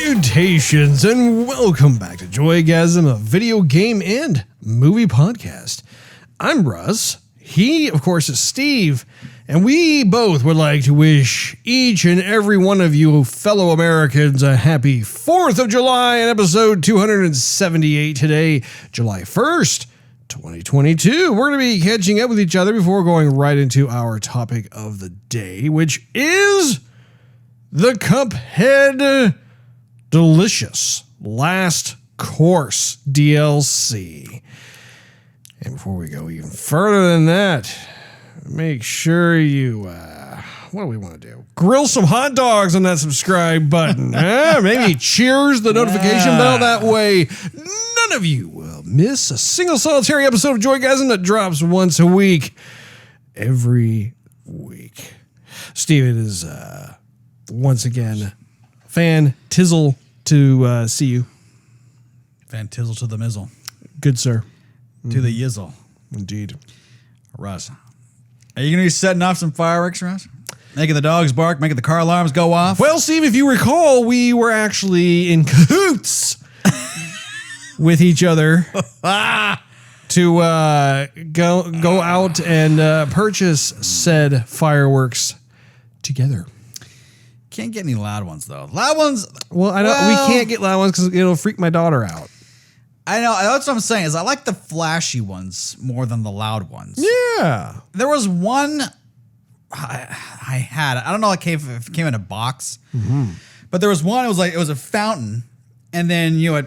Salutations and welcome back to Joygasm, a video game and movie podcast. I'm Russ. He, of course, is Steve. And we both would like to wish each and every one of you fellow Americans a happy 4th of July in episode 278 today, July 1st, 2022. We're going to be catching up with each other before going right into our topic of the day, which is the Cuphead Delicious Last Course DLC. And before we go even further than that, make sure you, what do we want to do? Grill some hot dogs on that subscribe button. Maybe cheers the notification bell. That way, none of you will miss a single solitary episode of Joygasm that drops once a week. Every week. Steve, it is once again fan tizzle to see you. Fan tizzle to the mizzle. Good, sir. To the yizzle. Indeed. Russ, are you going to be setting off some fireworks, Russ? Making the dogs bark, making the car alarms go off? Well, Steve, if you recall, we were actually in cahoots with each other to go out and purchase said fireworks together. Can't get any loud ones, though. Loud ones... Well, I know we can't get loud ones because it'll freak my daughter out. I know. That's what I'm saying, is I like the flashy ones more than the loud ones. Yeah. There was one I had. I don't know if it came in a box. Mm-hmm. But there was one, it was a fountain. And then, it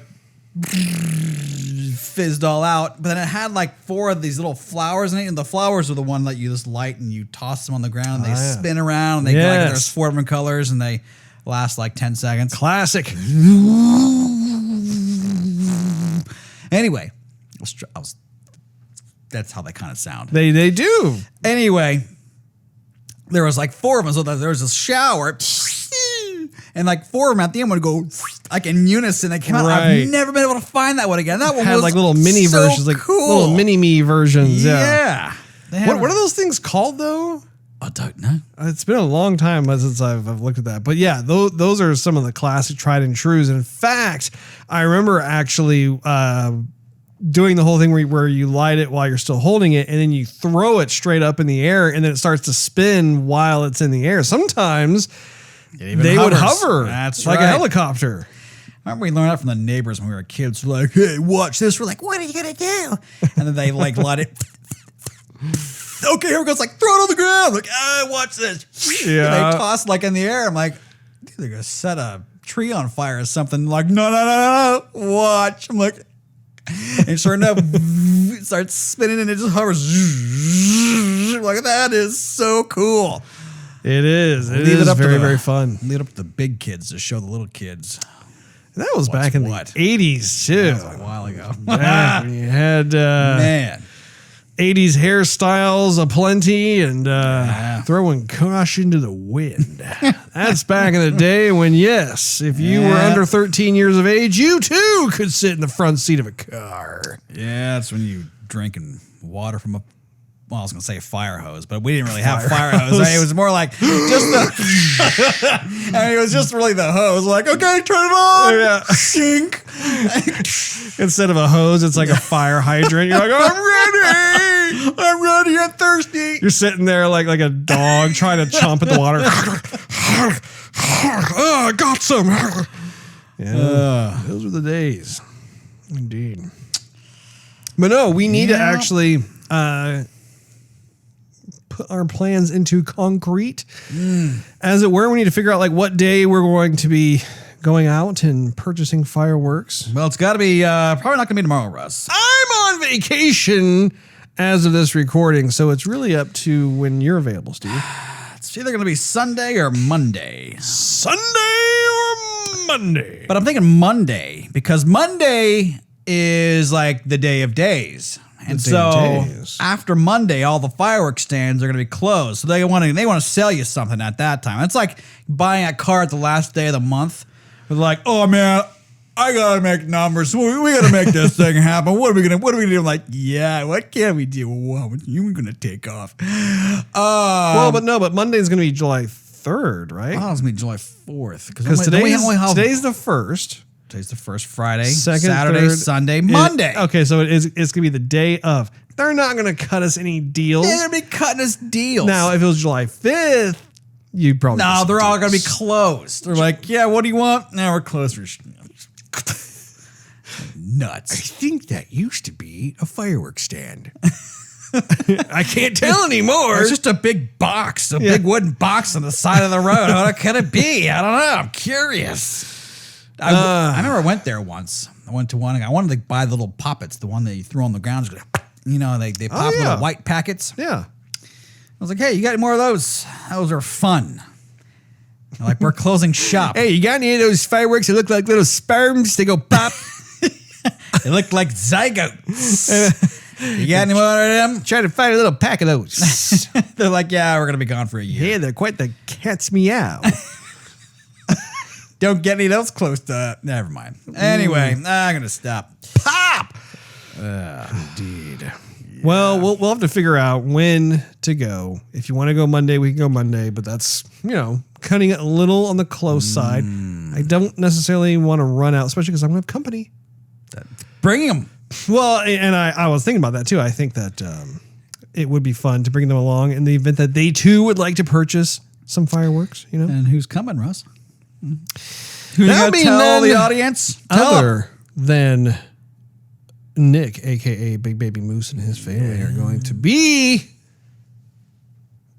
fizzed all out. But then it had like 4 of these little flowers in it. And the flowers are the one that you just light and you toss them on the ground. And they spin around. And they there's 4 different colors. And they last like 10 seconds. Classic. Anyway, that's how they kind of sound. They do. Anyway, there was like 4 of them. So there was a shower. And like 4 of them at the end would go like in unison. They came out. Right. I've never been able to find that one again. That one had was like little mini so versions, like cool. little mini-me versions. Yeah. What are those things called, though? I don't know. It's been a long time since I've looked at that. But yeah, those are some of the classic tried and trues. In fact, I remember actually doing the whole thing where you light it while you're still holding it, and then you throw it straight up in the air, and then it starts to spin while it's in the air. Sometimes they would hover. That's like right. a helicopter. I remember we learned that from the neighbors when we were kids. We're like, hey, watch this. We're like, what are you going to do? And then they like light it. Okay, here it goes. Like, throw it on the ground. Like, watch this. Yeah. And they toss like in the air. I'm like, dude, they're going to set a tree on fire or something. Like, no. Watch. I'm like, and sure enough, it starts spinning and it just hovers. I'm like, that is so cool. It is. It is very fun. Lead up to the big kids to show the little kids. And that was back in the 80s, too. That was like a while ago. Back when you had... Man. 80s hairstyles aplenty and throwing caution to the wind. That's back in the day when, yes, if you were under 13 years of age, you too could sit in the front seat of a car. Yeah, that's when you drinking water from I was going to say a fire hose, but we didn't really have fire hose. Right? It was more like just it was just really the hose. Like, okay, turn it on. Yeah. Sink. Instead of a hose, it's like a fire hydrant. You're like, I'm ready. I'm thirsty. You're sitting there like a dog trying to chomp at the water. Oh, I got some. Yeah, those were the days. Indeed. But no, we need to actually put our plans into concrete. As it were, we need to figure out like what day we're going to be going out and purchasing fireworks. Well, it's got to be probably not going to be tomorrow, Russ. I'm on vacation as of this recording, so it's really up to when you're available, Steve. It's either going to be Sunday or Monday. Sunday or Monday. But I'm thinking Monday because Monday is like the day of days. And so after Monday, all the fireworks stands are going to be closed. So they want to sell you something at that time. It's like buying a car at the last day of the month. They're like, oh man, I gotta make numbers. We gotta make this thing happen. What are we gonna do? I'm like, yeah, what can we do? Well, you were gonna take off. But Monday's gonna be July 3rd, right? Oh, it's going to be July 4th. Because today's the 1st. Today's the 1st, Friday, Second, Saturday, 3rd, Sunday, Monday. Okay, so it's going to be the day of. They're not going to cut us any deals. They're going to be cutting us deals. Now, if it was July 5th, you'd probably... No, they're all going to be closed. They're like, yeah, what do you want? Now we're closed. Nuts. I think that used to be a fireworks stand. I can't tell anymore. It's just a big box, big wooden box on the side of the road. What could it be? I don't know. I'm curious. I remember I went there once. I went to one. I wanted to buy the little poppets, the one that you throw on the ground. You know, they pop little white packets. Yeah. I was like, hey, you got any more of those? Those are fun. They're like, we're closing shop. Hey, you got any of those fireworks that look like little sperms? They go pop. They look like zygotes. You got any more of them? Try to find a little pack of those. They're like, yeah, we're going to be gone for a year. Yeah, they're quite the cat's meow. Don't get any of those close to... Never mind. Anyway, I'm going to stop. Pop! Indeed. Yeah. Well, we'll have to figure out when to go. If you want to go Monday, we can go Monday, but that's, cutting it a little on the close side. I don't necessarily want to run out, especially because I'm going to have company. Bring them. Well, and I was thinking about that too. I think that it would be fun to bring them along in the event that they too would like to purchase some fireworks, And who's coming, Russ? Who's going to tell the audience? Other than Nick, a.k.a. Big Baby Moose, and his family are going to be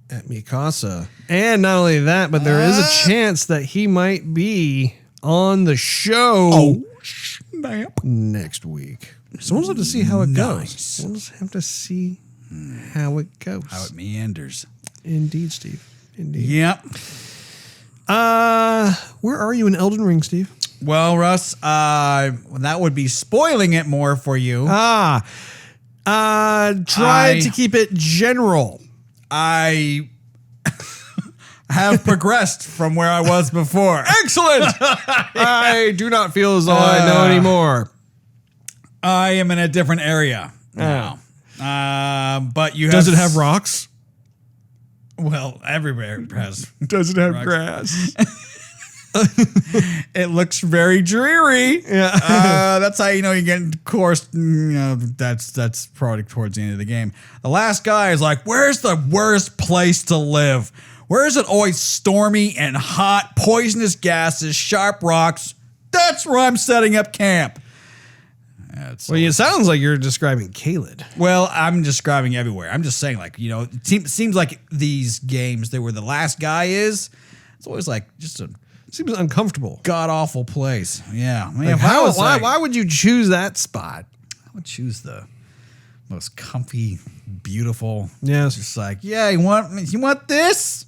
at Mikasa. And not only that, but there is a chance that he might be on the show. Oh, snap. Next week. So we'll have to see how it goes. We'll just have to see how it goes. How it meanders. Indeed, Steve. Indeed. Yep. Where are you in Elden Ring, Steve? Well, Russ, that would be spoiling it more for you. Try to keep it general. I have progressed from where I was before. Excellent. I do not feel as though I know anymore. I am in a different area now. But you Does it have rocks? Well, everywhere has. Does it have rocks. grass? It looks very dreary. Yeah. That's how you know you get, of course, that's probably towards the end of the game. The last guy is like, where's the worst place to live? Where is it always stormy and hot, poisonous gases, sharp rocks? That's where I'm setting up camp. Well, it sounds like you're describing Caelid. Well, I'm describing everywhere. I'm just saying, it seems like these games, where the last guy is, it's always like just a... Seems uncomfortable. God-awful place. Yeah. I mean, why would you choose that spot? I would choose the most comfy, beautiful. Yes. Just like, yeah, you want this?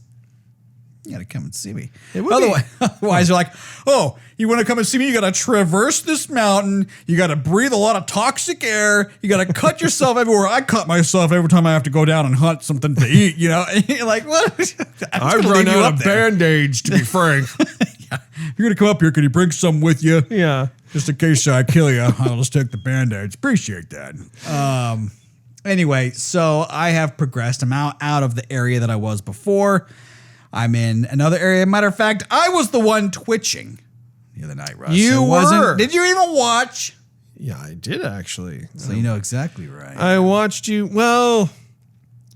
You gotta come and see me. Otherwise, you're like, oh, you want to come and see me? You gotta traverse this mountain. You gotta breathe a lot of toxic air. You gotta cut yourself everywhere. I cut myself every time I have to go down and hunt something to eat. And you're like, what? I've run out of Band-Aids, to be frank. Yeah. You're gonna come up here. Can you bring some with you? Yeah. Just in case I kill you, I'll just take the Band-Aids. Appreciate that. Anyway, so I have progressed. I'm out of the area that I was before. I'm in another area. Matter of fact, I was the one twitching the other night, Russ. You were. Did you even watch? Yeah, I did actually. So you know exactly right. I watched you. Well,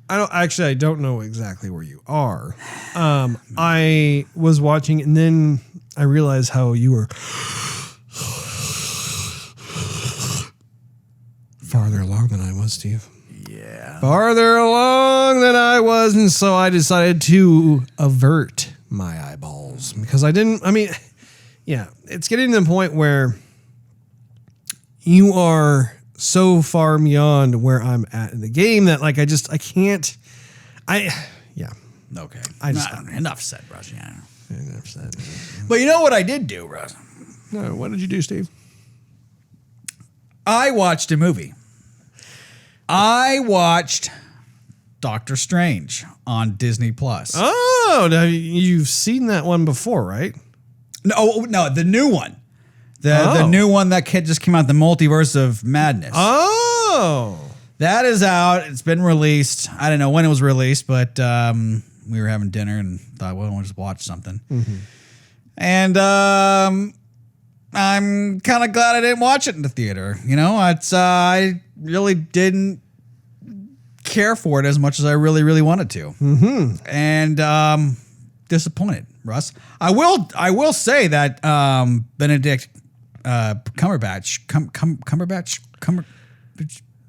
I don't know exactly where you are. I was watching and then I realized how you were farther along than I was, Steve. Yeah. Farther along than I was, and so I decided to avert my eyeballs because it's getting to the point where you are so far beyond where I'm at in the game that I can't. Okay. Enough said, Russ. Yeah. Enough said. But you know what I did do, Russ? No, what did you do, Steve? I watched a movie. I watched Doctor Strange on Disney Plus. Oh, now you've seen that one before, right? No, the new one. The new one that just came out, the Multiverse of Madness. Oh. That is out. It's been released. I don't know when it was released, but we were having dinner and thought, well, we'll just watch something. Mm-hmm. And I'm kind of glad I didn't watch it in the theater. You know, I really didn't care for it as much as I really, really wanted to. Mm-hmm. And disappointed, Russ. I will say that Benedict Cumberbatch.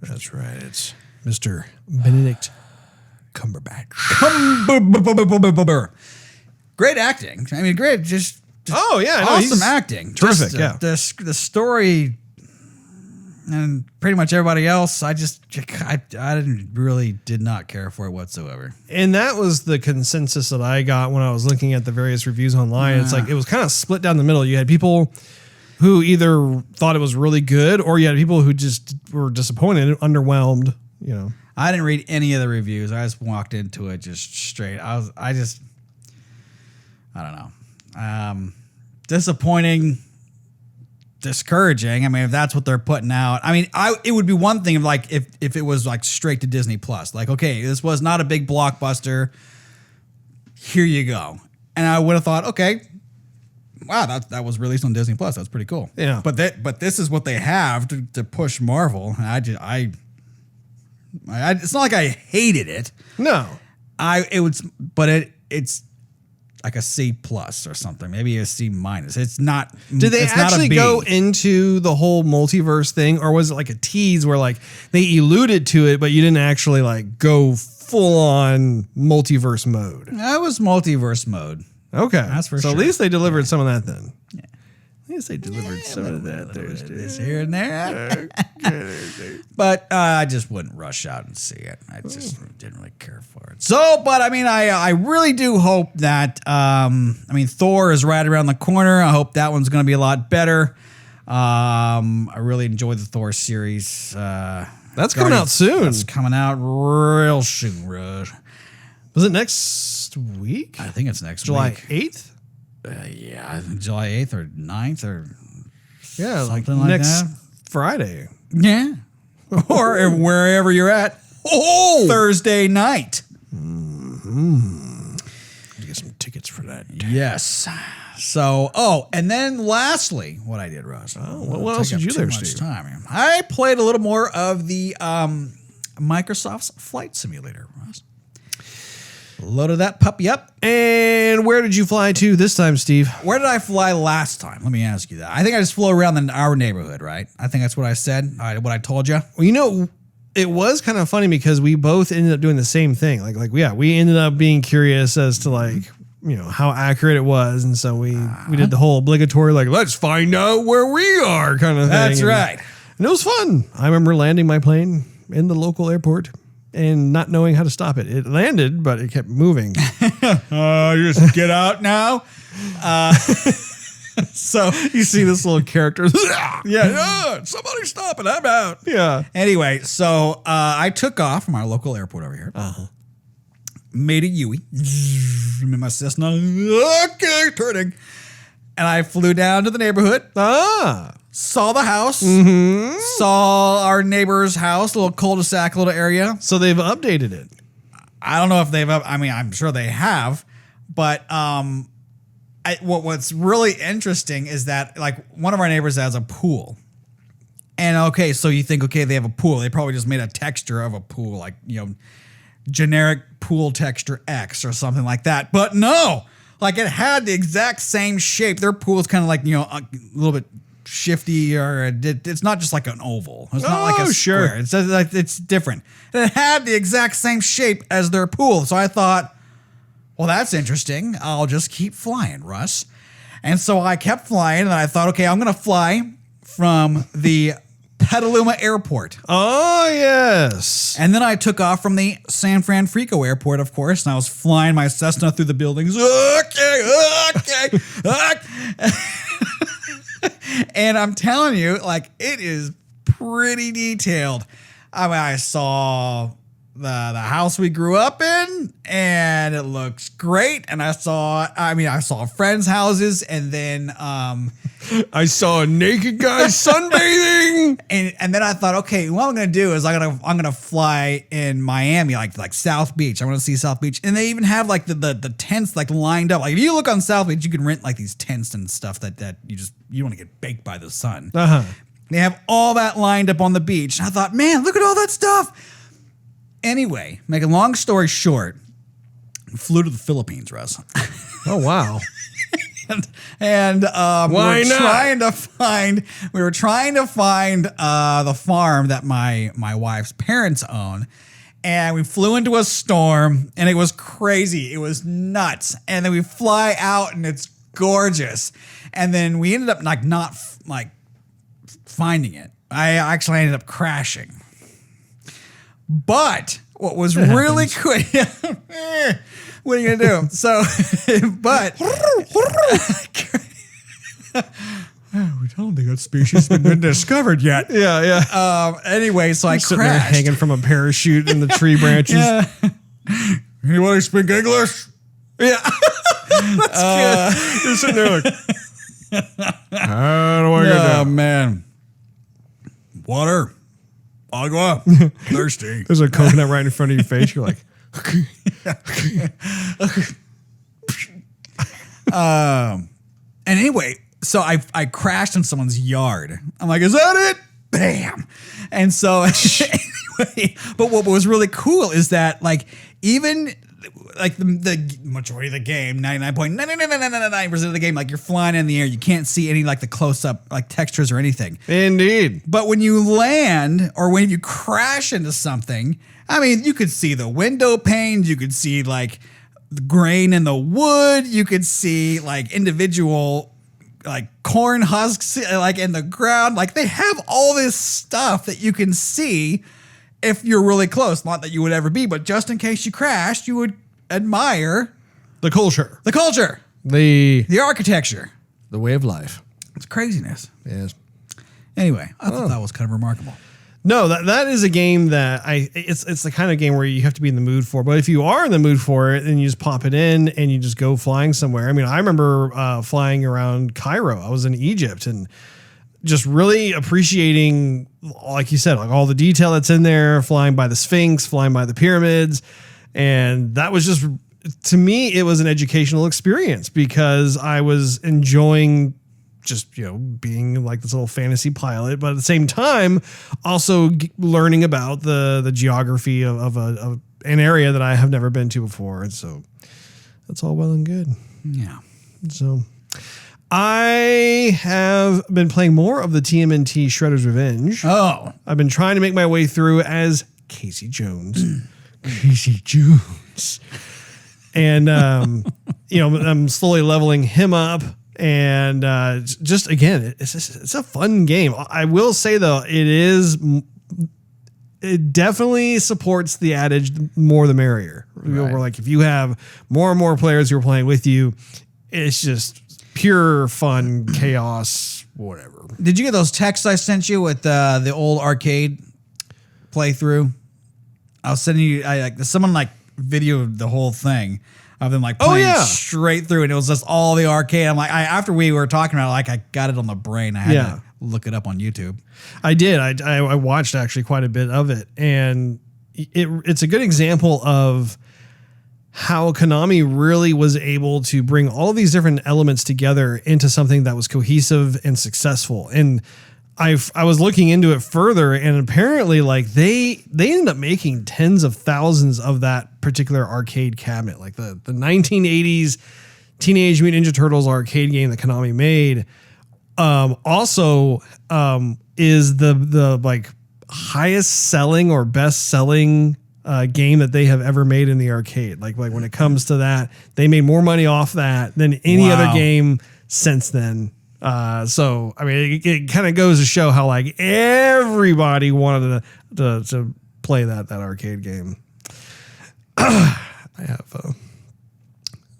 That's right. It's Mr. Benedict Cumberbatch. Great acting. I mean, great. Just oh yeah, no, awesome acting. Terrific. Just, the story and pretty much everybody else. I did not care for it whatsoever. And that was the consensus that I got when I was looking at the various reviews online. It's like it was kind of split down the middle. You had people who either thought it was really good, or you had people who just were disappointed, underwhelmed. You know, I didn't read any of the reviews. I just walked into it just straight. I don't know. Disappointing, discouraging. I mean, if that's what they're putting out, I mean, it would be one thing if it was like straight to Disney Plus. Like, okay, this was not a big blockbuster. Here you go. And I would have thought, okay, wow, that was released on Disney Plus. That's pretty cool. Yeah. But this is what they have to push Marvel. It's not like I hated it. no. It's like a C plus or something, maybe a C minus. It's not. Did they it's not a actually B. go into the whole multiverse thing, or was it like a tease where like they alluded to it, but you didn't actually like go full on multiverse mode? That was multiverse mode. Okay, That's for so sure. at least they delivered some of that then. Yeah. At least they delivered some of that. This here and there. But I just wouldn't rush out and see it. I just didn't really care for it. So, but I mean, I really do hope that, Thor is right around the corner. I hope that one's going to be a lot better. I really enjoyed the Thor series. That's coming out soon. That's coming out real soon, Russ. Was it next week? I think it's next July week. 8th? Yeah, I think July 8th or 9th or Yeah, something like next that. Friday. Yeah. Or wherever you're at. Oh! Thursday night. Get some tickets for that. Yes. So, and then lastly, what I did, Russ. What else did you do there, Steve? I played a little more of the Microsoft's Flight Simulator, Russ. Loaded that puppy up. And where did you fly to this time, Steve? Where did I fly last time? Let me ask you that. I think I just flew around our neighborhood, right? I think that's what I said, what I told you. Well, you know, it was kind of funny because we both ended up doing the same thing. We ended up being curious as to how accurate it was. And so we did the whole obligatory, let's find out where we are kind of thing. That's right. And it was fun. I remember landing my plane in the local airport and not knowing how to stop it. It landed, but it kept moving. Just get out now. So you see this little character. yeah, somebody stop it. I'm out. Yeah. Anyway, so I took off from our local airport over here. Made a Yui. In my Cessna. Okay, turning. And I flew down to the neighborhood. Saw the house. Mm-hmm. Saw our neighbor's house, a little cul-de-sac, little area. So they've updated it. I don't know if I'm sure they have, but what's really interesting is that one of our neighbors has a pool. And okay, so you think, okay, they have a pool. They probably just made a texture of a pool, generic pool texture X or something like that. But no, it had the exact same shape. Their pool is kind of a little bit shifty, or it's not just like an oval. It's not like a square. It's different. And it had the exact same shape as their pool. So I thought, well, that's interesting. I'll just keep flying, Russ. And so I kept flying, and I thought, okay, I'm going to fly from the Petaluma Airport. Oh, yes. And then I took off from the San Francisco Airport, of course, and I was flying my Cessna through the buildings. Okay. And I'm telling you, it is pretty detailed. I mean, I saw the house we grew up in, and it looks great. And I saw friends' houses, and then I saw a naked guy sunbathing. And then I thought, okay, what I'm gonna do is I'm gonna fly in Miami, like South Beach. I want to see South Beach, and they even have like the tents like lined up. Like if you look on South Beach, you can rent like these tents and stuff that you want to get baked by the sun. They have all that lined up on the beach. And I thought, man, look at all that stuff. Anyway, make a long story short, flew to the Philippines, Russ. Oh, wow. and Why not? We were trying to find the farm that my wife's parents own. And we flew into a storm, and it was crazy. It was nuts. And then we fly out, and it's gorgeous. And then we ended up not finding it. I actually ended up crashing. But what was really cool, what are you gonna do? So, but we don't think that species has been discovered yet. Yeah. Anyway, so I sitting there crashed. hanging from a parachute in the tree branches. Yeah. Anybody speak English? Yeah. That's good. You're sitting there like, how do I get down? Oh, man. Water. Agua. Thirsty. There's a coconut right in front of your face. You're like, and anyway, so I crashed in someone's yard. I'm like, is that it? Bam. And so anyway, but what was really cool is that like even like the majority of the game, 99.99999% of the game, like you're flying in the air, you can't see any like the close up like textures or anything. Indeed. But when you land or when you crash into something, I mean, you could see the window panes, you could see like the grain in the wood, you could see like individual like corn husks like in the ground. Like they have all this stuff that you can see if you're really close. Not that you would ever be, but just in case you crashed, you would admire the culture, the architecture, the way of life. It's craziness. Yes. Anyway, I thought that was kind of remarkable. No, that is a game that it's the kind of game where you have to be in the mood for. But if you are in the mood for it, then you just pop it in and you just go flying somewhere. I mean, I remember flying around Cairo. I was in Egypt and just really appreciating, like you said, like all the detail that's in there, flying by the Sphinx, flying by the pyramids. And that was just, to me, it was an educational experience because I was enjoying just, being like this little fantasy pilot, but at the same time, also learning about the geography of an area that I have never been to before. And so that's all well and good. Yeah. So I have been playing more of the TMNT Shredder's Revenge. Oh. I've been trying to make my way through as Casey Jones. Casey Jones. And, I'm slowly leveling him up. And just, again, it's a fun game. I will say, though, it definitely supports the adage, more the merrier. Right. Where, like, if you have more and more players who are playing with you, it's just pure fun, chaos, whatever. Did you get those texts I sent you with the old arcade playthrough? I was sending you, someone videoed the whole thing of them playing straight through, and it was just all the arcade. I'm like, after we were talking about it, I got it on the brain. I had to look it up on YouTube. I did. I watched actually quite a bit of it, and it's a good example of how Konami really was able to bring all of these different elements together into something that was cohesive and successful. And I was looking into it further, and apparently they ended up making tens of thousands of that particular arcade cabinet, like the 1980s Teenage Mutant Ninja Turtles arcade game that Konami made. Also is the highest selling or best selling game that they have ever made in the arcade. Like when it comes to that, they made more money off that than any other game since then. So I mean, it kind of goes to show how everybody wanted to play that arcade game. I have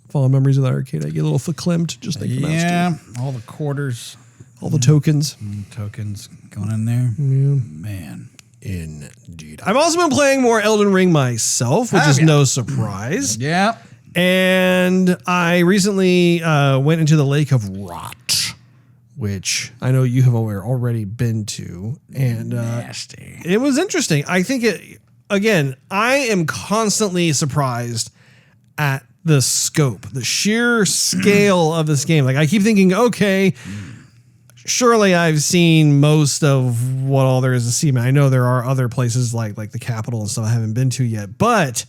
fond memories of that arcade. I get a little verklempt just thinking about it. Yeah, all the quarters, all the tokens. Tokens going in there. Yeah. Man. Indeed. I've also been playing more Elden Ring myself, which is no surprise. Yeah. And I recently went into the Lake of Rot, which I know you have already been to. And Nasty. It was interesting. I think I am constantly surprised at the scope, the sheer scale of this game. Like I keep thinking, okay, surely I've seen most of what all there is to see. I know there are other places like the capital and stuff I haven't been to yet, but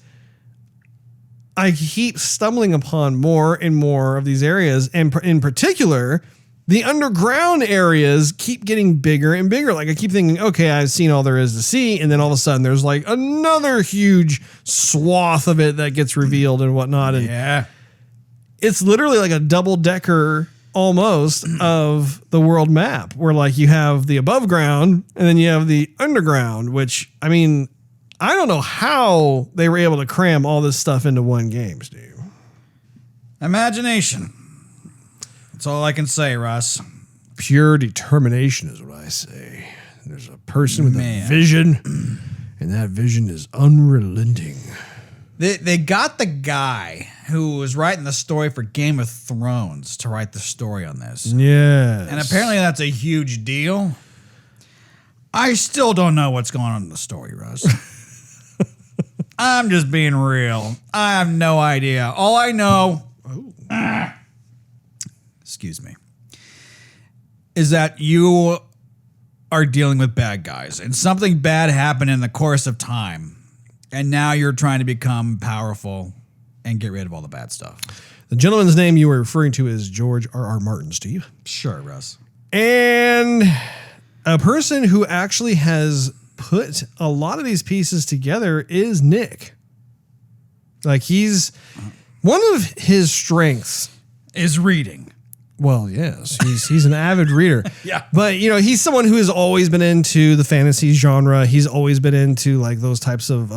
I keep stumbling upon more and more of these areas. And in particular, the underground areas keep getting bigger and bigger. Like I keep thinking, okay, I've seen all there is to see. And then all of a sudden there's like another huge swath of it that gets revealed and whatnot. And it's literally like a double-decker almost of the world map where like you have the above ground and then you have the underground, which I mean, I don't know how they were able to cram all this stuff into one game, Steve. Imagination. That's all I can say, Russ. Pure determination is what I say. There's a person with a vision, and that vision is unrelenting. They got the guy who was writing the story for Game of Thrones to write the story on this. Yes. And apparently that's a huge deal. I still don't know what's going on in the story, Russ. I'm just being real. I have no idea. All I know... excuse me, is that you are dealing with bad guys and something bad happened in the course of time. And now you're trying to become powerful and get rid of all the bad stuff. The gentleman's name you were referring to is George R.R. Martin, Steve. Sure, Russ. And a person who actually has put a lot of these pieces together is Nick. Like one of his strengths is reading. Well, yes, he's an avid reader. Yeah. But, he's someone who has always been into the fantasy genre. He's always been into like those types of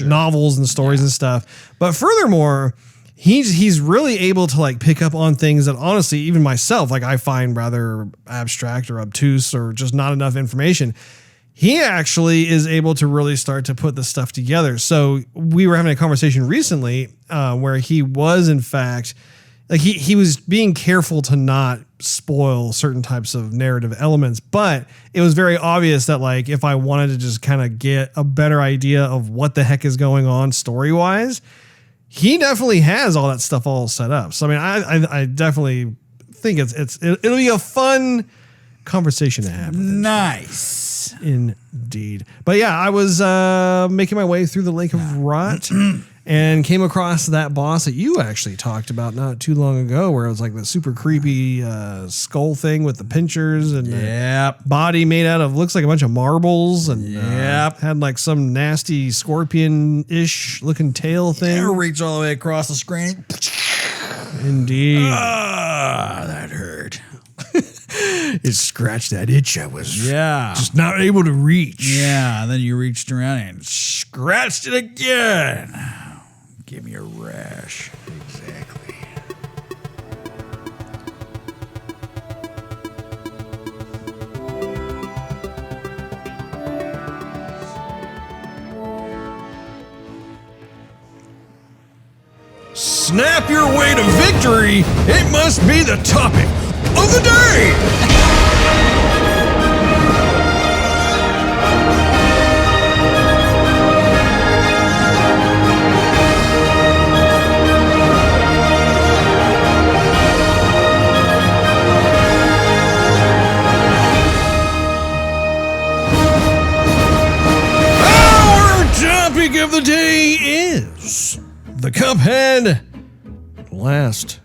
novels and stories and stuff. But furthermore, he's really able to like pick up on things that honestly, even myself, like I find rather abstract or obtuse or just not enough information. He actually is able to really start to put this stuff together. So we were having a conversation recently where he was in fact... Like he was being careful to not spoil certain types of narrative elements, but it was very obvious that like if I wanted to just kind of get a better idea of what the heck is going on story-wise, he definitely has all that stuff all set up. So I mean, I definitely think it'll be a fun conversation to have. Nice. Indeed. But yeah, I was making my way through the Lake of Rot. And came across that boss that you actually talked about not too long ago, where it was like the super creepy skull thing with the pinchers and body made out of looks like a bunch of marbles and had like some nasty scorpion-ish looking tail thing. Reach all the way across the screen. Indeed. That hurt. It scratched that itch I was just not able to reach. Yeah, then you reached around and scratched it again. Give me a rash. Exactly. Snap your way to victory. It must be the topic of the day. Topic of the day is the Cuphead last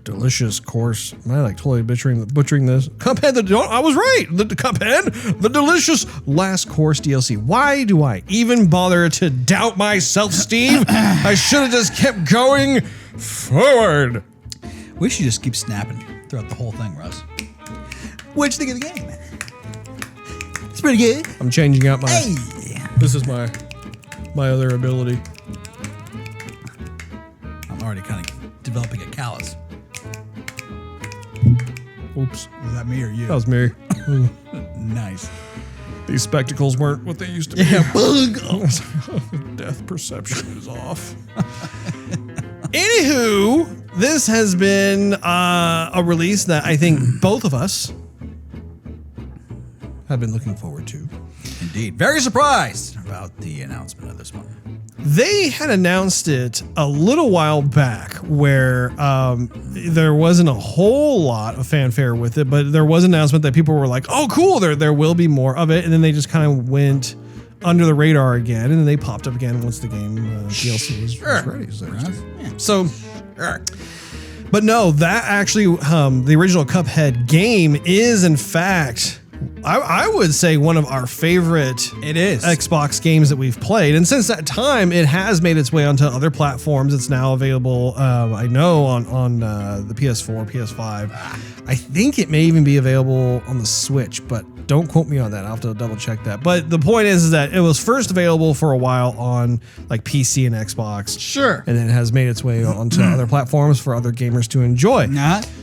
delicious course. Am I like totally butchering this? Cuphead, I was right. The Cuphead, the delicious last course DLC. Why do I even bother to doubt myself, Steve? I should have just kept going forward. We should just keep snapping throughout the whole thing, Russ. What'd you think of the game? It's pretty good. I'm changing out my... Hey! This is my other ability. I'm already kind of developing a callus. Oops. Was that me or you? That was me. Nice. These spectacles weren't what they used to be. Yeah, bug. Death perception is off. Anywho, this has been a release that I think both of us have been looking forward to. Indeed. Very surprised about the announcement of this one. They had announced it a little while back where there wasn't a whole lot of fanfare with it, but there was an announcement that people were like, oh, cool, there will be more of it. And then they just kind of went under the radar again, and then they popped up again once the game DLC was ready. So, but no, that actually, the original Cuphead game is in fact, I would say one of our favorite Xbox games that we've played. And since that time, it has made its way onto other platforms. It's now available, I know, on the PS4, PS5. I think it may even be available on the Switch, but don't quote me on that. I'll have to double check that. But the point is that it was first available for a while on like PC and Xbox. Sure. And then it has made its way onto other platforms for other gamers to enjoy.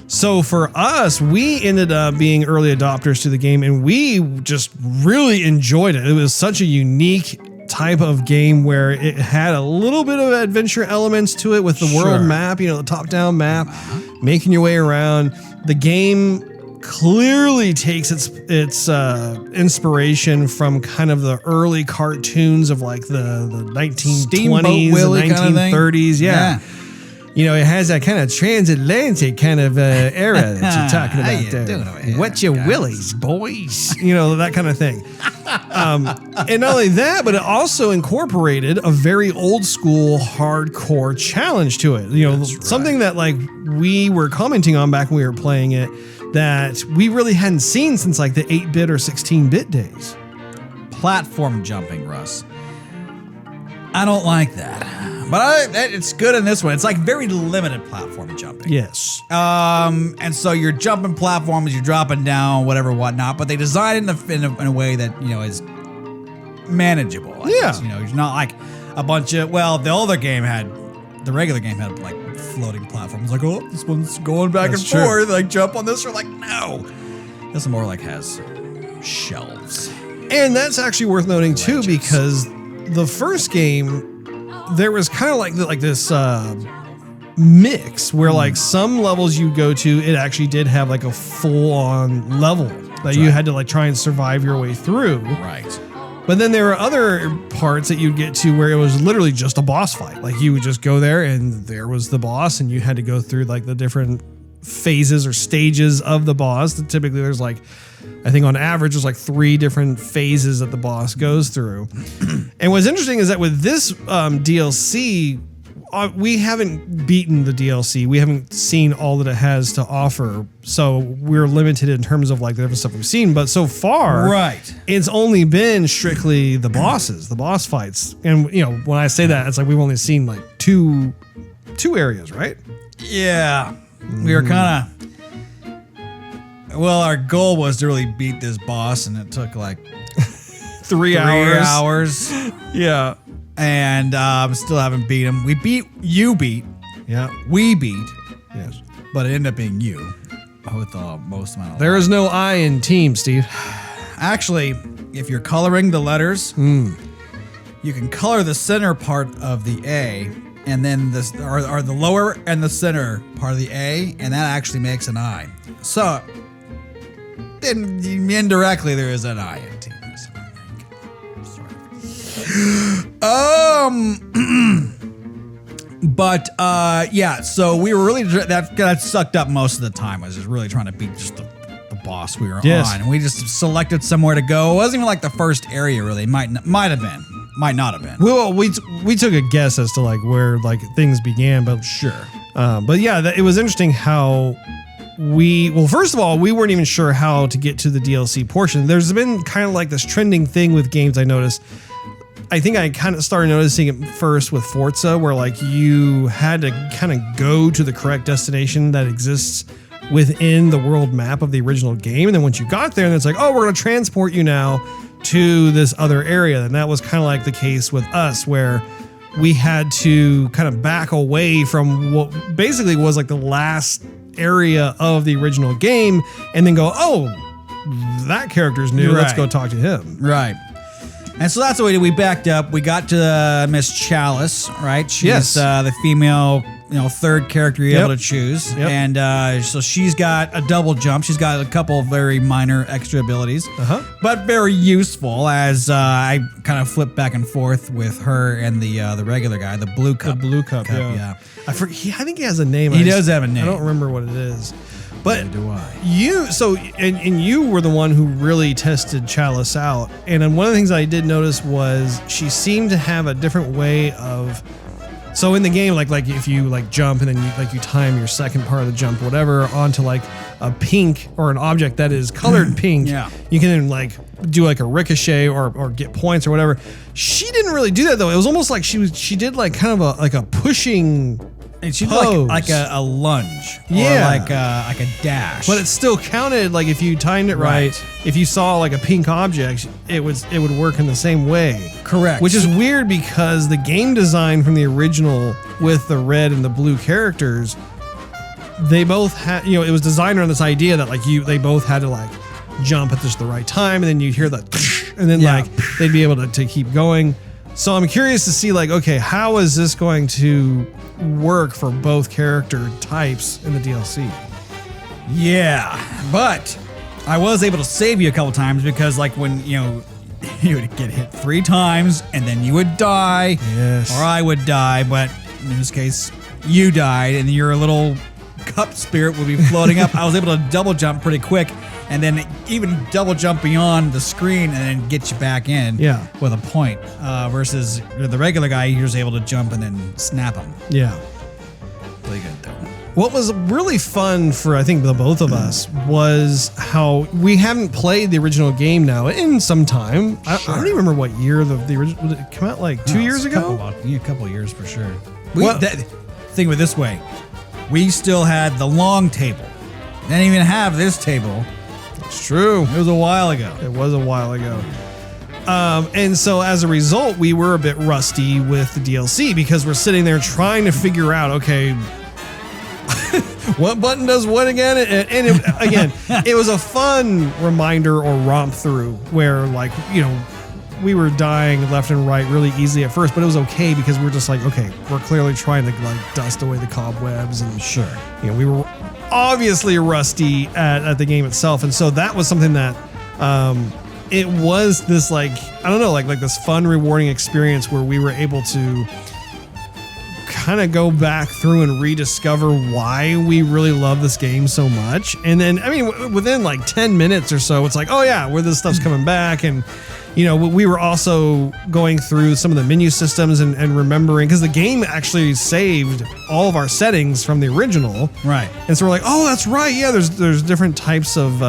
So for us, we ended up being early adopters to the game, and we just really enjoyed it. It was such a unique type of game where it had a little bit of adventure elements to it with the world map, the top-down map, making your way around. The game clearly takes its inspiration from kind of the early cartoons of like the 1920s and 1930s. Yeah. It has that kind of transatlantic kind of era that you're talking about there. Wet your willies, boys. That kind of thing. And not only that, but it also incorporated a very old school hardcore challenge to it. Something that like we were commenting on back when we were playing it, that we really hadn't seen since like the 8-bit or 16-bit days. Platform jumping, Russ. I don't like that. But it's good in this one. It's like very limited platform jumping. Yes. And so you're jumping platforms, you're dropping down, whatever, whatnot. But they design it in a way that, is manageable. I guess. It's not like a bunch of, the regular game had like floating platforms. Like, oh, this one's going back and forth. Like, jump on this. Or like, no. This one more like has shelves. And that's actually worth noting too, because the first game, there was kind of like this mix where like some levels you go to, it actually did have like a full-on level that you had to like try and survive your way through. Right. But then there were other parts that you'd get to where it was literally just a boss fight. Like you would just go there and there was the boss, and you had to go through like the different phases or stages of the boss. Typically there's like, I think on average there's like 3 different phases that the boss goes through. And what's interesting is that with this DLC, we haven't beaten the DLC. We haven't seen all that it has to offer. So we're limited in terms of like the different stuff we've seen. But so far, it's only been strictly the bosses, the boss fights. And when I say that, it's like we've only seen like two areas, right? Yeah. We were kind of, our goal was to really beat this boss, and it took like 3 hours. Yeah. And still haven't beat him. You beat. Yeah. We beat. Yes. But it ended up being you with the most amount of There is no I in team, Steve. Actually, if you're coloring the letters, you can color the center part of the A, and then or the lower and the center part of the A, and that actually makes an I. So, indirectly, there is an I in team. So we were really, that sucked up most of the time. I was just really trying to beat just the boss we were on, and we just selected somewhere to go. It wasn't even like the first area, really. Might have been, might not have been. Well, we took a guess as to like where like things began, but it was interesting how first of all, we weren't even sure how to get to the DLC portion. There's been kind of like this trending thing with games I noticed. I think I kind of started noticing it first with Forza, where like you had to kind of go to the correct destination that exists within the world map of the original game. And then once you got there, and it's like, oh, we're going to transport you now to this other area. And that was kind of like the case with us, where we had to kind of back away from what basically was like the last area of the original game, and then go, oh, that character's new. Let's Right. go talk to him. Right. And so that's what we did. We backed up. We got to Miss Chalice, right? She's Yes. the female, third character you're able to choose. Yep. And so she's got a double jump. She's got a couple of very minor extra abilities, but very useful as I kind of flip back and forth with her and the regular guy, the blue cup. The blue cup, yeah. I think he has a name. He does have a name. I don't remember what it is. But Neither do I. you were the one who really tested Chalice out. And then one of the things I did notice was she seemed to have a different way of. So in the game, like if you jump and then you time your second part of the jump, whatever, onto like a pink or an object that is colored pink, Yeah. you can then do like a ricochet or get points or whatever. She didn't really do that though. It was almost like she did like kind of a pushing. And she did pose. like a lunge, Yeah. or like a dash. But it still counted, like if you timed it right, if you saw like a pink object, it would work in the same way. Correct. Which is weird because the game design from the original with the red and the blue characters, they both had, it was designed around this idea that they both had to jump at just the right time, and then you'd hear that, and then they'd be able to keep going. So I'm curious to see okay, how is this going to work for both character types in the DLC? Yeah, but I was able to save you a couple times because when you would get hit 3 times and then you would die, Yes. or I would die, but in this case you died and your little cup spirit would be floating up. I was able to double jump pretty quick and then even double jump beyond the screen and then get you back in with a point, versus the regular guy, you're just able to jump and then snap him. Yeah. Really good though. What was really fun for, I think, the both of us was how we haven't played the original game now in some time. I don't even remember what year the original, did it come out 2 years ago? A couple of years for sure. Think of it this way. We still had the long table. Didn't even have this table. It's true. It was a while ago. It was a while ago. And so as a result, we were a bit rusty with the DLC because we're sitting there trying to figure out, okay, what button does what again? And again, it was a fun reminder or romp through where we were dying left and right really easily at first, but it was okay because we were just okay, we're clearly trying to dust away the cobwebs, and we were obviously rusty at the game itself. And so that was something that it was this I don't know, like this fun, rewarding experience where we were able to kind of go back through and rediscover why we really love this game so much. And then, I mean, within 10 minutes or so, it's oh yeah, where this stuff's coming back. And, we were also going through some of the menu systems and remembering, because the game actually saved all of our settings from the original. Right. And so we're oh, that's right. Yeah, there's different types of,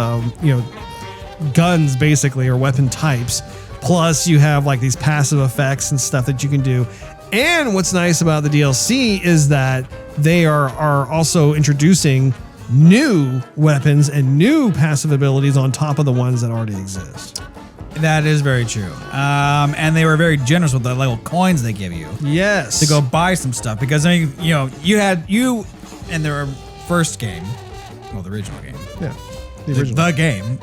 guns basically, or weapon types. Plus you have these passive effects and stuff that you can do. And what's nice about the DLC is that they are also introducing new weapons and new passive abilities on top of the ones that already exist. That is very true. And they were very generous with the little coins they give you. Yes. To go buy some stuff. Because, I mean, you in their first game, well, the original game. Yeah. The original. The game.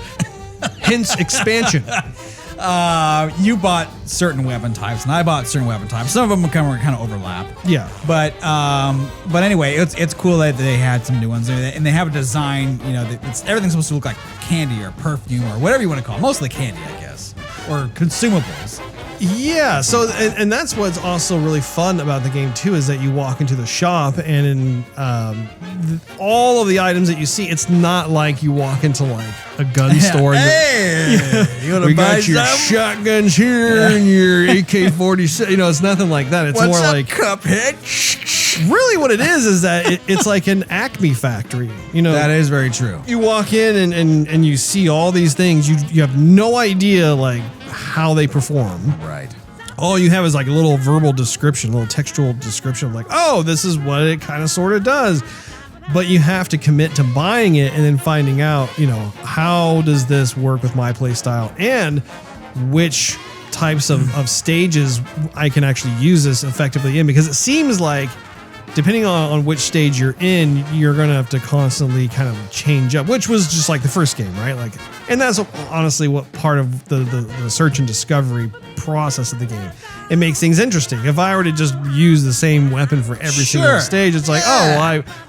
Hence expansion. You bought certain weapon types, and I bought certain weapon types. Some of them kind of overlap. Yeah. But anyway, it's cool that they had some new ones, and they have a design. Everything's supposed to look like candy or perfume or whatever you want to call it. Mostly candy, I guess, or consumables. Yeah, so and that's what's also really fun about the game too, is that you walk into the shop and in all of the items that you see, it's not like you walk into a gun store. And you want to buy got your shotguns here and your AK-47. It's nothing like that. It's What's more up, like Cuphead. Really, what it is that it's like an Acme factory. That is very true. You walk in and you see all these things. You have no idea how they perform. Right. All you have is a little verbal description, a little textual description of oh, this is what it kind of sort of does. But you have to commit to buying it and then finding out, how does this work with my play style and which types of stages I can actually use this effectively in, because it seems like depending on which stage you're in, you're going to have to constantly kind of change up, which was just like the first game, right? Like, and that's honestly what part of the search and discovery process of the game. It makes things interesting. If I were to just use the same weapon for every single stage, it's like,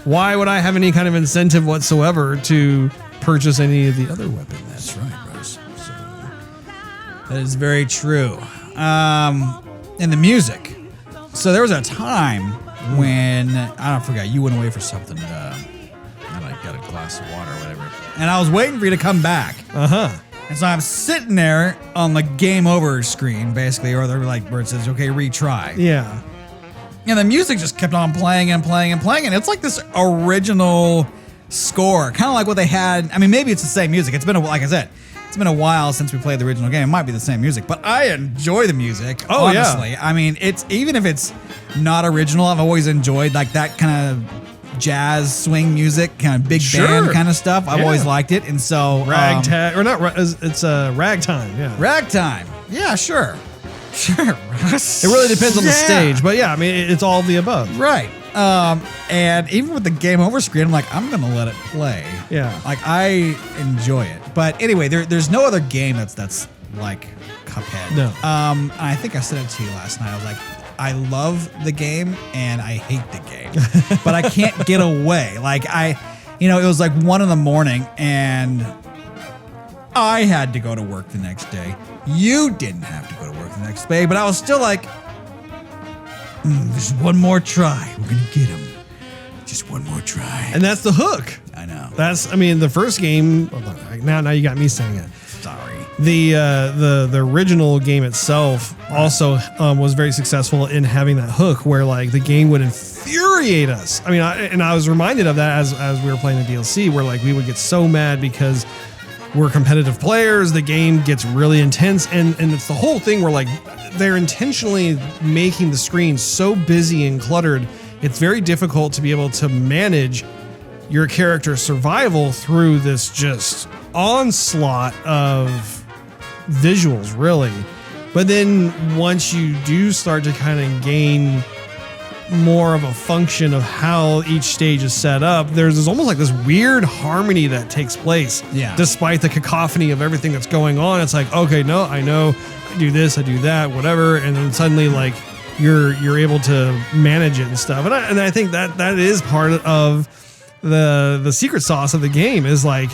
why would I have any kind of incentive whatsoever to purchase any of the other weapons? That's right, Russ. So, that is very true. And the music. So there was a time when, I forgot, you went away for something, and I got a glass of water or whatever. And I was waiting for you to come back. And so I'm sitting there on the game over screen, basically, or they're like where it says, okay, retry. Yeah. And the music just kept on playing and playing and playing. And it's like this original score, kind of like what they had. I mean, maybe it's the same music. It's been, like I said, it's been a while since we played the original game. It might be the same music, but I enjoy the music. Oh, honestly. yeah. I mean, it's even if it's not original, I've always enjoyed like that kind of jazz swing music, kind of big band kind of stuff. I've always liked it, and so ragtag or not? It's ragtime. Yeah, ragtime. Yeah, sure. It really depends on the stage, but yeah, I mean, it's all of the above. Right. And even with the game over screen, I'm like, I'm gonna let it play. Yeah. Like I enjoy it. But anyway, there's no other game that's like Cuphead. No. I think I said it to you last night. I was like, I love the game and I hate the game, but I can't get away. Like it was like 1 a.m. and I had to go to work the next day. You didn't have to go to work the next day, but I was still like, just one more try. We're gonna get him. Just one more try. And that's the hook. I know. The first game. Now you got me saying it. Sorry. The original game itself also was very successful in having that hook where like the game would infuriate us. I mean, I was reminded of that as we were playing the DLC, where like we would get so mad because we're competitive players. The game gets really intense, and it's the whole thing where like they're intentionally making the screen so busy and cluttered. It's very difficult to be able to manage your character's survival through this just onslaught of visuals, really. But then once you do start to kind of gain more of a function of how each stage is set up, there's almost like this weird harmony that takes place. Yeah. Despite the cacophony of everything that's going on, it's like, okay, no, I know, I do this, I do that, whatever, and then suddenly like you're able to manage it and stuff. And I think that is part of the secret sauce of the game, is like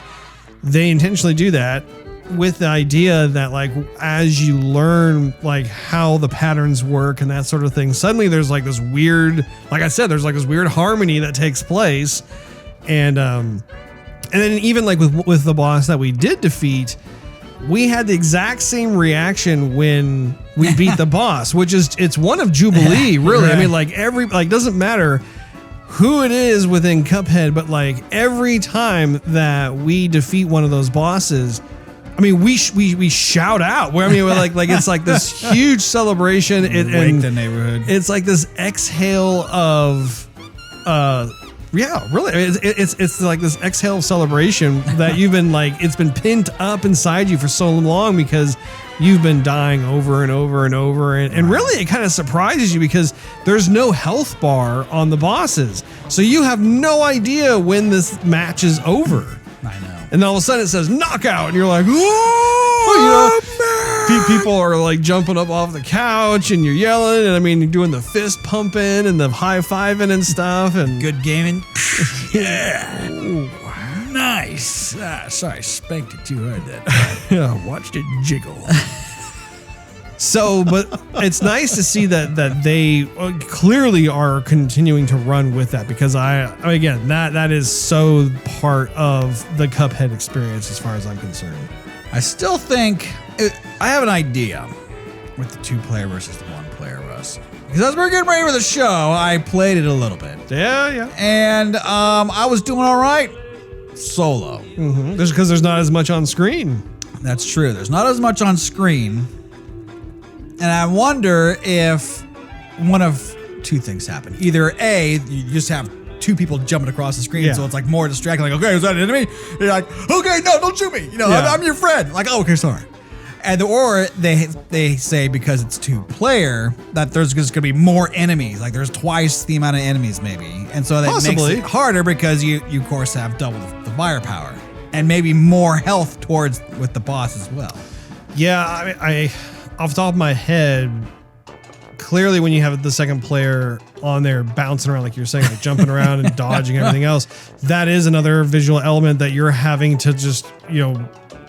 they intentionally do that with the idea that like as you learn like how the patterns work and that sort of thing, suddenly there's like this weird, like I said, there's like this weird harmony that takes place. And then even like with the boss that we did defeat, we had the exact same reaction when we beat the boss, which is, it's one of Jubilee, really. Right. I mean, like doesn't matter who it is within Cuphead, but like every time that we defeat one of those bosses, I mean, we shout out. I mean, we're like it's like this huge celebration. Wake the neighborhood. It's like this exhale of, yeah, really. It's like this exhale of celebration that you've been like, it's been pinned up inside you for so long because you've been dying over and over and over. And really, it kind of surprises you because there's no health bar on the bosses. So you have no idea when this match is over. I know. And all of a sudden it says knockout, and you're like, whoa! People are like jumping up off the couch, and you're yelling, and I mean, you're doing the fist pumping and the high fiving and stuff, and good gaming. Yeah, ooh, nice. Sorry, I spanked it too hard that time. Yeah, watched it jiggle. So, but it's nice to see that they clearly are continuing to run with that, because again, that is so part of the Cuphead experience as far as I'm concerned. I still think I have an idea with the 2-player versus the 1-player, Russ. Because as we're getting ready for the show, I played it a little bit. Yeah. And I was doing all right solo. Mm-hmm. Just because there's not as much on screen. That's true. There's not as much on screen. And I wonder if one of two things happen. Either A, you just have two people jumping across the screen, so it's like more distracting. Like, okay, is that an enemy? You're like, okay, no, don't shoot me. You know, I'm your friend. Like, oh, okay, sorry. Or they say because it's 2-player that there's just gonna be more enemies. Like there's twice the amount of enemies maybe, and so that makes it harder because you of course have double the firepower and maybe more health with the boss as well. Yeah, I off the top of my head, clearly when you have the second player on there bouncing around like you're saying, like jumping around and dodging everything else, that is another visual element that you're having to just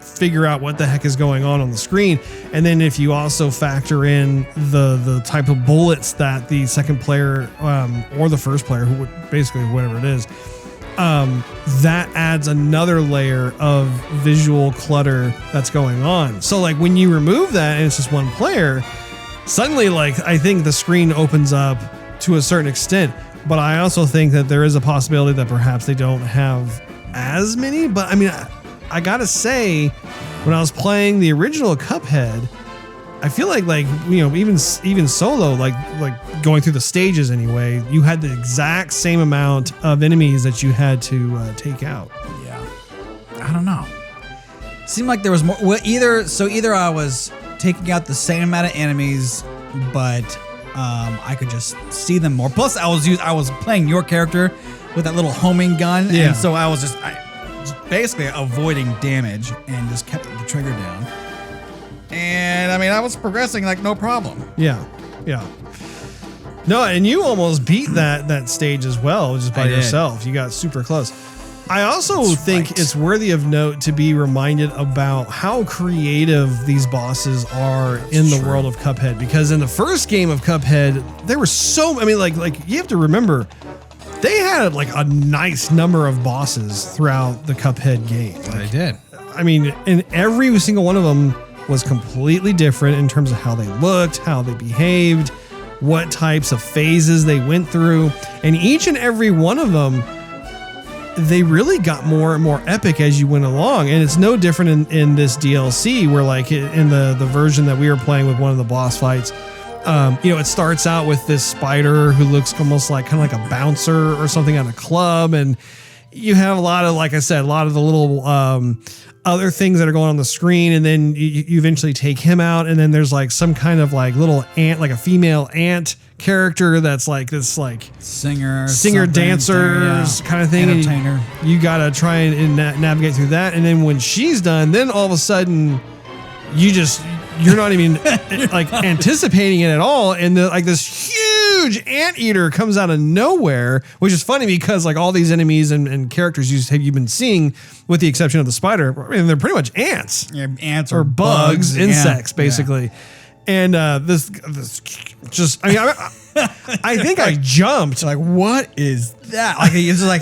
figure out what the heck is going on the screen. And then if you also factor in the type of bullets that the second player or the first player, who basically whatever it is, that adds another layer of visual clutter that's going on. So like when you remove that and it's just one player, suddenly like I think the screen opens up to a certain extent. But I also think that there is a possibility that perhaps they don't have as many. But I mean, I gotta say, when I was playing the original Cuphead, I feel like even solo, like going through the stages anyway, you had the exact same amount of enemies that you had to take out. Yeah, I don't know. Seemed like there was more. Well, either I was taking out the same amount of enemies, but I could just see them more. Plus, I was playing your character with that little homing gun, and so I was just basically avoiding damage and just kept the trigger down. And I mean, I was progressing like no problem. Yeah. No, and you almost beat that stage as well, just by yourself. You got super close. I also think it's worthy of note to be reminded about how creative these bosses are in the world of Cuphead, because in the first game of Cuphead, there were like you have to remember, they had like a nice number of bosses throughout the Cuphead game. They did. I mean, and every single one of them was completely different in terms of how they looked, how they behaved, what types of phases they went through. And each and every one of them, they really got more and more epic as you went along. And it's no different in this DLC, where like in the version that we were playing with one of the boss fights, it starts out with this spider who looks almost like kind of like a bouncer or something at a club. And you have a lot of, like I said, a lot of the little other things that are going on the screen, and then you eventually take him out, and then there's like some kind of like little ant, like a female ant character that's like this like singer dancers kind of thing. Entertainer. And you gotta try and navigate through that, and then when she's done, then all of a sudden you're not even like anticipating it at all, and like this huge anteater comes out of nowhere, which is funny because like all these enemies and characters you've been seeing, with the exception of the spider, I mean, they're pretty much ants. Yeah, ants or bugs, insects, basically. Yeah. And this just, I mean, I think I jumped. Like, what is that? Like, it's just like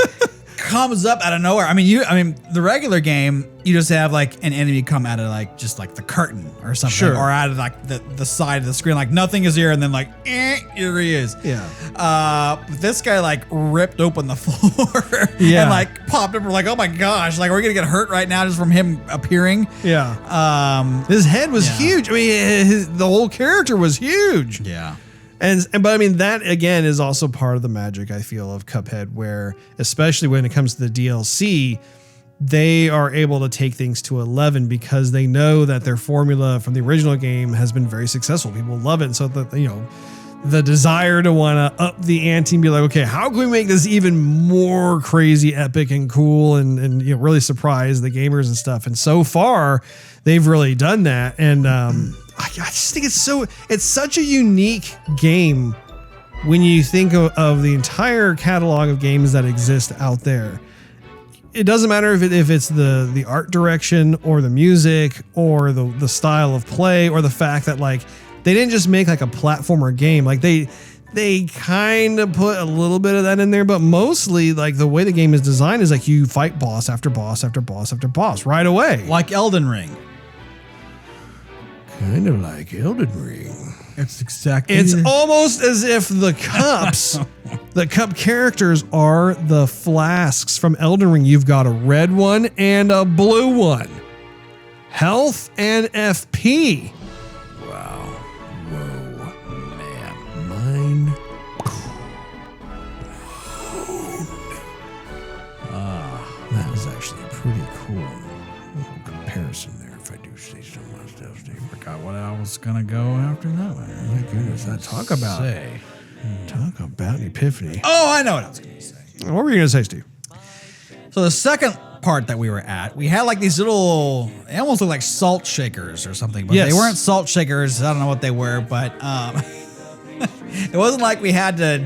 comes up out of nowhere. I mean, the regular game, you just have like an enemy come out of like just like the curtain or something, or out of like the side of the screen, like nothing is here, and then like here he is. Yeah. This guy like ripped open the floor and like popped up. We're like, oh my gosh, like we're gonna get hurt right now just from him appearing. Yeah. His head was huge. I mean, the whole character was huge. Yeah. But I mean, that again is also part of the magic, I feel, of Cuphead, where especially when it comes to the DLC, they are able to take things to 11 because they know that their formula from the original game has been very successful. People love it. And so that, the desire to want to up the ante and be like, okay, how can we make this even more crazy, epic, and cool, and really surprise the gamers and stuff. And so far, they've really done that. And I just think it's such a unique game when you think of the entire catalog of games that exist out there. It doesn't matter if it's the art direction or the music or the style of play or the fact that like they didn't just make like a platformer game. Like they kind of put a little bit of that in there, but mostly like the way the game is designed is like you fight boss after boss after boss after boss right away. Like Elden Ring. Kind of like Elden Ring. It's almost as if the cups, the cup characters are the flasks from Elden Ring. You've got a red one and a blue one. Health and FP. Wow. Whoa, man. Mine. That was actually pretty cool. comparison there, if I do say so myself, Steve. Forgot what I was gonna go after that one. My goodness, talk about an epiphany. Oh, I know what I was gonna say. What were you gonna say, Steve? So the second part that we were at, we had like these little, they almost look like salt shakers or something, but Yes. they weren't salt shakers. I don't know what they were, but it wasn't like we had to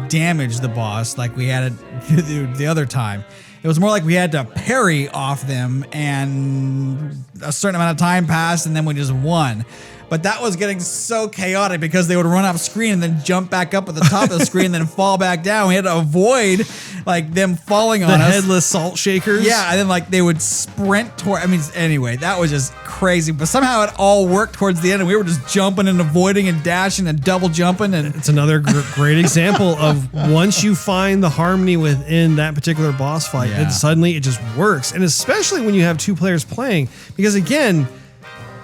damage the boss like we had to do the other time. It was more like we had to parry off them, and a certain amount of time passed, and then we just won. But that was getting so chaotic because they would run off screen and then jump back up at the top of the screen and then fall back down. We had to avoid like them falling on us. The headless salt shakers? Yeah, and then like they would sprint toward, anyway, that was just crazy. But somehow it all worked towards the end, and we were just jumping and avoiding and dashing and double jumping. And it's another great example of once you find the harmony within that particular boss fight, Yeah. suddenly it just works. And especially when you have two players playing, because again,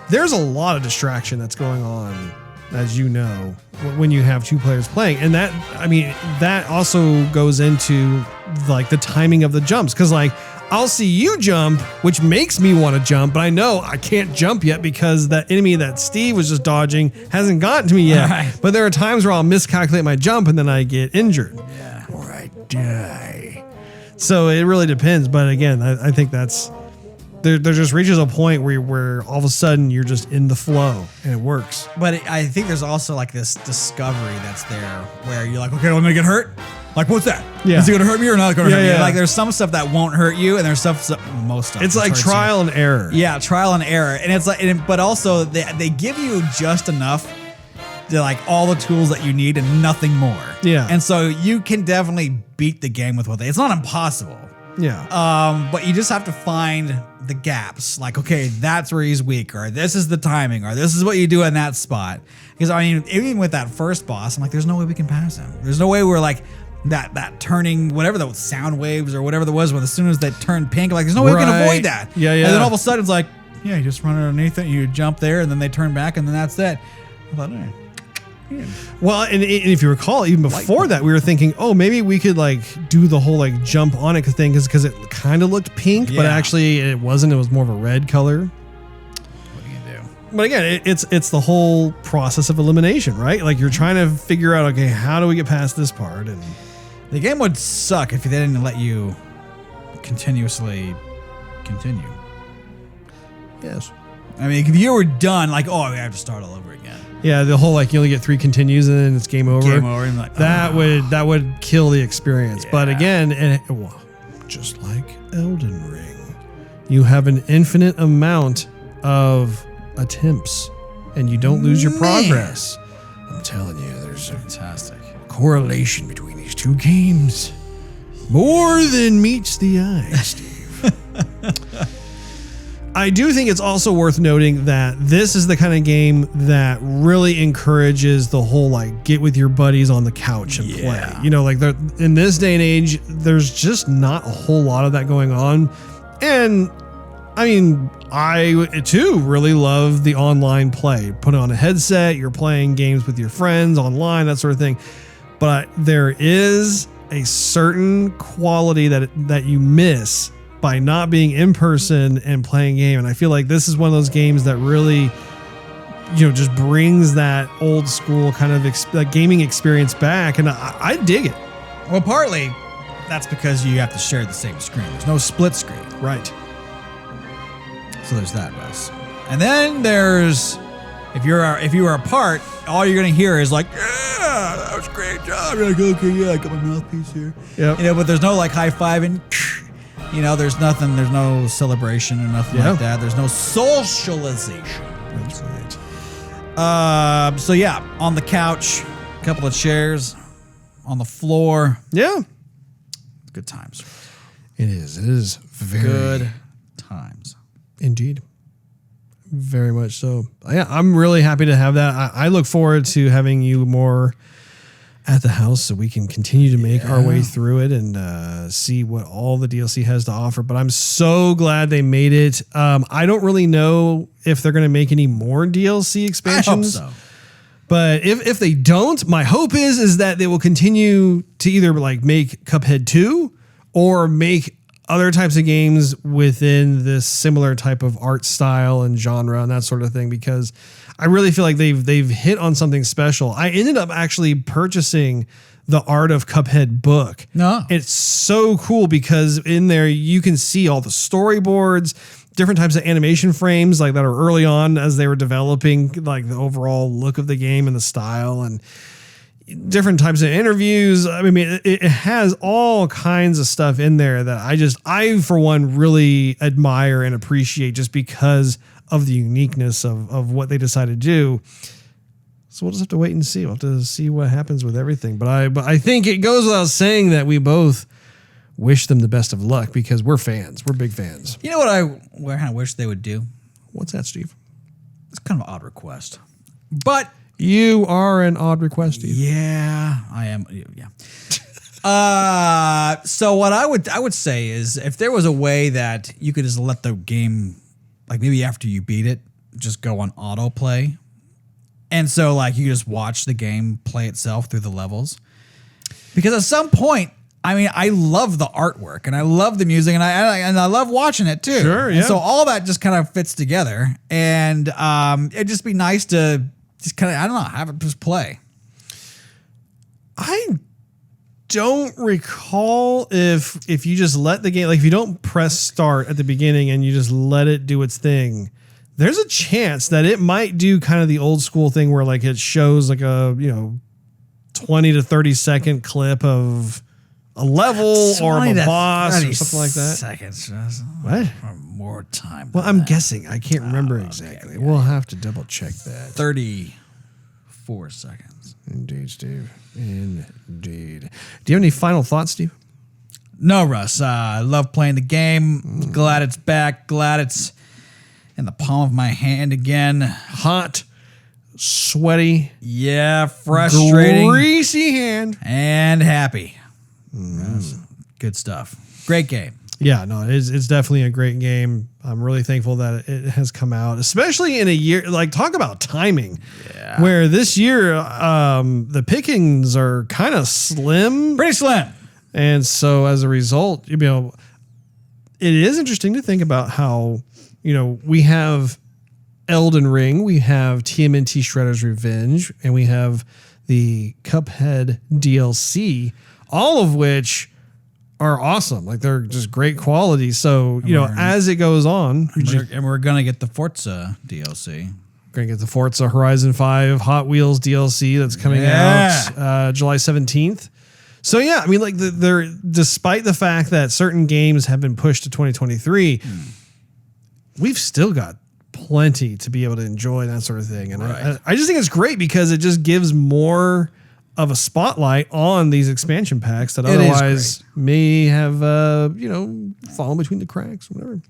there's a lot of distraction that's going on, as you know, when you have two players playing. And that also goes into like the timing of the jumps. Cause like I'll see you jump, which makes me want to jump, but I know I can't jump yet because that enemy that Steve was just dodging hasn't gotten to me yet. Right. But there are times where I'll miscalculate my jump and then I get injured. Yeah. Or I die. So it really depends. But again, I think that's, there just reaches a point where all of a sudden you're just in the flow and it works. But I think there's also like this discovery that's there where you're like, okay, I'm gonna get hurt. Like, what's that? Yeah. Is it gonna hurt me or not gonna hurt me? Yeah. Like, there's some stuff that won't hurt you, and there's stuff most stuff. It's like hurts trial you. and error. Yeah, trial and error, and it's like, but also they give you just enough to like all the tools that you need and nothing more. Yeah. And so you can definitely beat the game with what it's not impossible. Yeah. But you just have to find the gaps. Like, okay, that's where he's weak, or this is the timing, or this is what you do in that spot. Because even with that first boss, I'm like, there's no way we can pass him. There's no way we're like that turning, whatever the sound waves or whatever there was, when as soon as they turned pink, like there's no way we can avoid that. Yeah. And then all of a sudden it's like, yeah, you just run underneath it, you jump there, and then they turn back, and then that's it. I thought, Well, and if you recall, even before that, we were thinking, oh, maybe we could like do the whole like jump on it thing because it kind of looked pink, but Yeah. actually it wasn't. It was more of a red color. What are you gonna do? But again, it's the whole process of elimination, right? Like you're trying to figure out, okay, how do we get past this part? And The game would suck if they didn't let you continuously continue. yes, I mean, if you were done, like, oh, we have to start all over again. yeah, the whole like you only get 3 continues and then it's game over. Game over. And like, That would kill the experience. But Yeah. again, well, just like Elden Ring, you have an infinite amount of attempts, and you don't lose your progress. I'm telling you, there's a fantastic. correlation between these two games. More than meets the eye, Steve. I do think it's also worth noting that this is the kind of game that really encourages the whole like get with your buddies on the couch and play. You know, like in this day and age, there's just not a whole lot of that going on. And I mean, I too really love the online play. Put on a headset, you're playing games with your friends online, that sort of thing. But there is a certain quality that you miss by not being in person and playing a game. And I feel like this is one of those games that really, just brings that old school kind of gaming experience back. And I dig it. Well, partly that's because you have to share the same screen. There's no split screen. Right. So there's that, Russ. And then there's, if you are apart, all you're gonna hear is like, yeah, that was a great job. You're like, okay, yeah, I got my mouthpiece here. Yep. But there's no like high fiving. There's nothing. There's no celebration or nothing like that. There's no socialization. That's right. So yeah, on the couch, a couple of chairs, on the floor. Yeah. Good times. It is. It is very Good times. Indeed. Very much so. Yeah, I'm really happy to have that. I look forward to having you more at the house so we can continue to make our way through it and see what all the DLC has to offer. But I'm so glad they made it. I don't really know if they're going to make any more DLC expansions. I hope so. But if they don't, my hope is that they will continue to either like make Cuphead 2 or make other types of games within this similar type of art style and genre and that sort of thing, because I really feel like they've hit on something special. I ended up actually purchasing the Art of Cuphead book. No. It's so cool because in there you can see all the storyboards, different types of animation frames like that are early on as they were developing like the overall look of the game and the style, and different types of interviews. I mean, it has all kinds of stuff in there that I for one really admire and appreciate just because of the uniqueness of what they decided to do. So we'll just have to wait and see. We'll have to see what happens with everything. But I think it goes without saying that we both wish them the best of luck because we're fans. We're big fans. You know what I kind of wish they would do? What's that, Steve? It's kind of an odd request. But you are an odd request, Steve. Yeah, I am. Yeah. So what I would say is if there was a way that you could just let the game, like maybe after you beat it, just go on autoplay. And so like you just watch the game play itself through the levels. Because at some point, I mean, I love the artwork and I love the music and I love watching it too. Sure, yeah. And so all that just kind of fits together. And it'd just be nice to just kind of, I don't know, have it just play. I don't recall if you just let the game, like if you don't press start at the beginning and you just let it do its thing, there's a chance that it might do kind of the old school thing where like it shows like a, 20 to 30 second clip of a level or of a boss or something like that. Seconds. What? More time. Well, I'm guessing. I can't remember exactly. Okay, we'll have to double check that. 34 seconds. Indeed, Steve. Indeed. Do you have any final thoughts, Steve? No, Russ. I love playing the game. Glad it's back. Glad it's in the palm of my hand again. Hot, sweaty. Yeah, frustrating. Greasy hand. And happy. Good stuff. Great game. Yeah, no, it's definitely a great game. I'm really thankful that it has come out, especially in a year, like talk about timing, where this year the pickings are kind of slim. Pretty slim. And so as a result, it is interesting to think about how, we have Elden Ring, we have TMNT Shredder's Revenge, and we have the Cuphead DLC, all of which are awesome. Like they're just great quality. So, as it goes on, we're going to get the Forza DLC. Going to get the Forza Horizon 5 Hot Wheels DLC that's coming out July 17th. So, yeah, I mean, like they're despite the fact that certain games have been pushed to 2023, we've still got plenty to be able to enjoy that sort of thing. And I just think it's great because it just gives more of a spotlight on these expansion packs that otherwise may have, fallen between the cracks, whatever.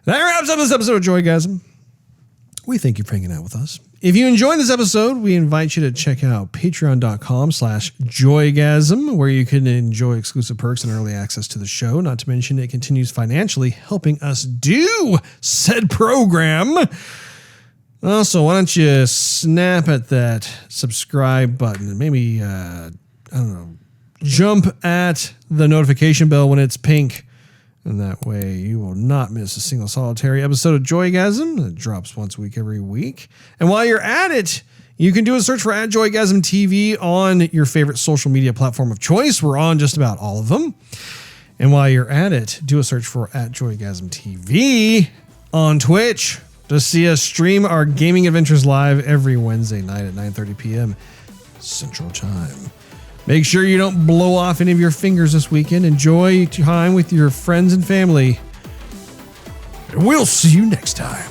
That wraps up this episode of Joygasm. We thank you for hanging out with us. If you enjoyed this episode, we invite you to check out patreon.com/Joygasm, where you can enjoy exclusive perks and early access to the show. Not to mention it continues financially helping us do said program. Also, why don't you snap at that subscribe button and maybe, jump at the notification bell when it's pink. And that way you will not miss a single solitary episode of Joygasm that drops once a week every week. And while you're at it, you can do a search for @Joygasm TV on your favorite social media platform of choice. We're on just about all of them. And while you're at it, do a search for @Joygasm TV on Twitch to see us stream our gaming adventures live every Wednesday night at 9:30 p.m. Central Time. Make sure you don't blow off any of your fingers this weekend. Enjoy time with your friends and family. And we'll see you next time.